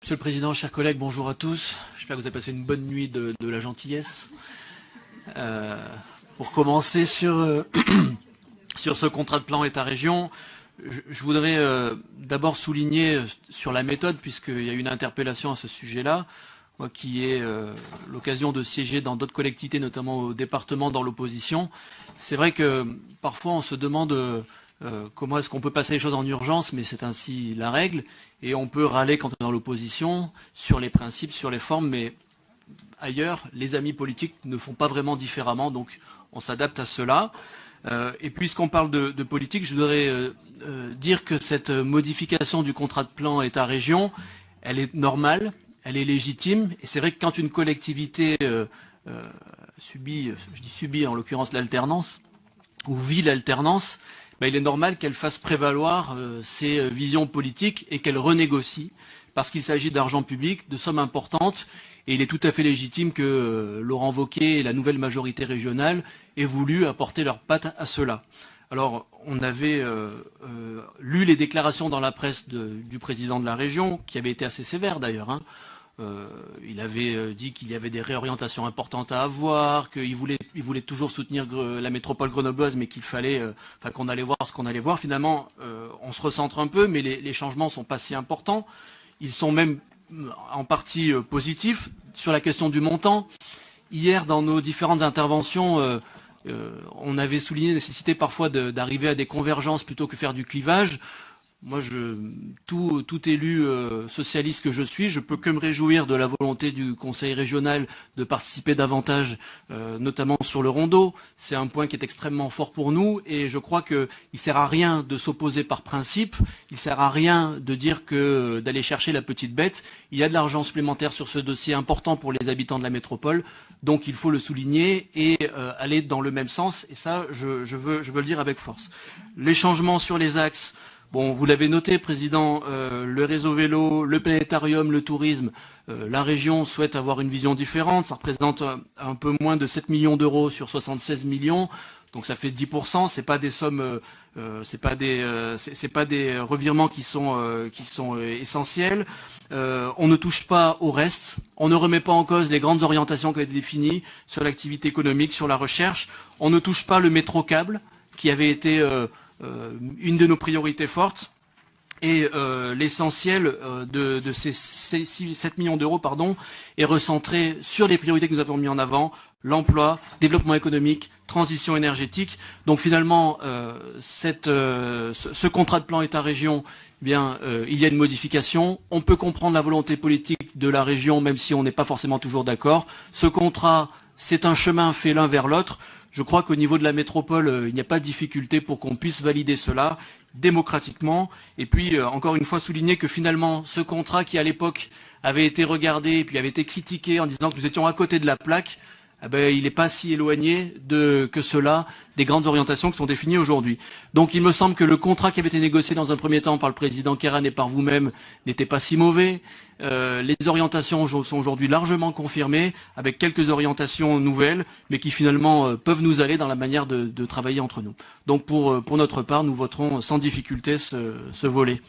Monsieur le Président, chers collègues, bonjour à tous. J'espère que vous avez passé une bonne nuit de la gentillesse. Pour commencer sur ce contrat de plan État-région, je voudrais d'abord souligner sur la méthode, puisqu'il y a eu une interpellation à ce sujet-là, moi qui ai l'occasion de siéger dans d'autres collectivités, notamment au département, dans l'opposition. C'est vrai que parfois on se demande comment est-ce qu'on peut passer les choses en urgence, mais c'est ainsi la règle. Et on peut râler quand on est dans l'opposition, sur les principes, sur les formes, mais ailleurs, les amis politiques ne font pas vraiment différemment, donc on s'adapte à cela. Et puisqu'on parle de politique, je voudrais dire que cette modification du contrat de plan État-région, elle est normale, elle est légitime, et c'est vrai que quand une collectivité subit, je dis subit en l'occurrence l'alternance, ou vit l'alternance, il est normal qu'elle fasse prévaloir ses visions politiques et qu'elle renégocie, parce qu'il s'agit d'argent public, de sommes importantes, et il est tout à fait légitime que Laurent Wauquiez et la nouvelle majorité régionale aient voulu apporter leur patte à cela. Alors, on avait lu les déclarations dans la presse du président de la région, qui avaient été assez sévères d'ailleurs, il avait dit qu'il y avait des réorientations importantes à avoir, qu'il voulait toujours soutenir la métropole grenobloise, mais qu'il fallait, qu'on allait voir ce qu'on allait voir. Finalement, on se recentre un peu, mais les changements ne sont pas si importants. Ils sont même en partie positifs sur la question du montant. Hier, dans nos différentes interventions, on avait souligné la nécessité parfois d'arriver à des convergences plutôt que faire du clivage. Moi, tout élu socialiste que je suis, je peux que me réjouir de la volonté du Conseil régional de participer davantage, notamment sur le rondeau. C'est un point qui est extrêmement fort pour nous et je crois qu'il ne sert à rien de s'opposer par principe, il ne sert à rien de dire que d'aller chercher la petite bête. Il y a de l'argent supplémentaire sur ce dossier important pour les habitants de la métropole, donc il faut le souligner et aller dans le même sens. Et ça, je veux le dire avec force. Les changements sur les axes. Bon, vous l'avez noté, Président, le réseau vélo, le planétarium, le tourisme, la région souhaite avoir une vision différente. Ça représente un peu moins de 7 millions d'euros sur 76 millions. Donc ça fait 10%. C'est pas des sommes, c'est pas des revirements qui sont essentiels. On ne touche pas au reste. On ne remet pas en cause les grandes orientations qui ont été définies sur l'activité économique, sur la recherche. On ne touche pas le métro câble qui avait été une de nos priorités fortes et l'essentiel de ces 7 millions d'euros est recentré sur les priorités que nous avons mis en avant, l'emploi, développement économique, transition énergétique. Donc finalement, ce contrat de plan État-région, il y a une modification. On peut comprendre la volonté politique de la région, même si on n'est pas forcément toujours d'accord. Ce contrat, c'est un chemin fait l'un vers l'autre. Je crois qu'au niveau de la métropole, il n'y a pas de difficulté pour qu'on puisse valider cela démocratiquement. Et puis, encore une fois, souligner que finalement, ce contrat qui, à l'époque, avait été regardé et puis avait été critiqué en disant que nous étions à côté de la plaque, il n'est pas si éloigné que cela des grandes orientations qui sont définies aujourd'hui. Donc il me semble que le contrat qui avait été négocié dans un premier temps par le président Kéran et par vous-même n'était pas si mauvais. Les orientations sont aujourd'hui largement confirmées, avec quelques orientations nouvelles, mais qui finalement peuvent nous aller dans la manière de travailler entre nous. Donc pour notre part, nous voterons sans difficulté ce volet.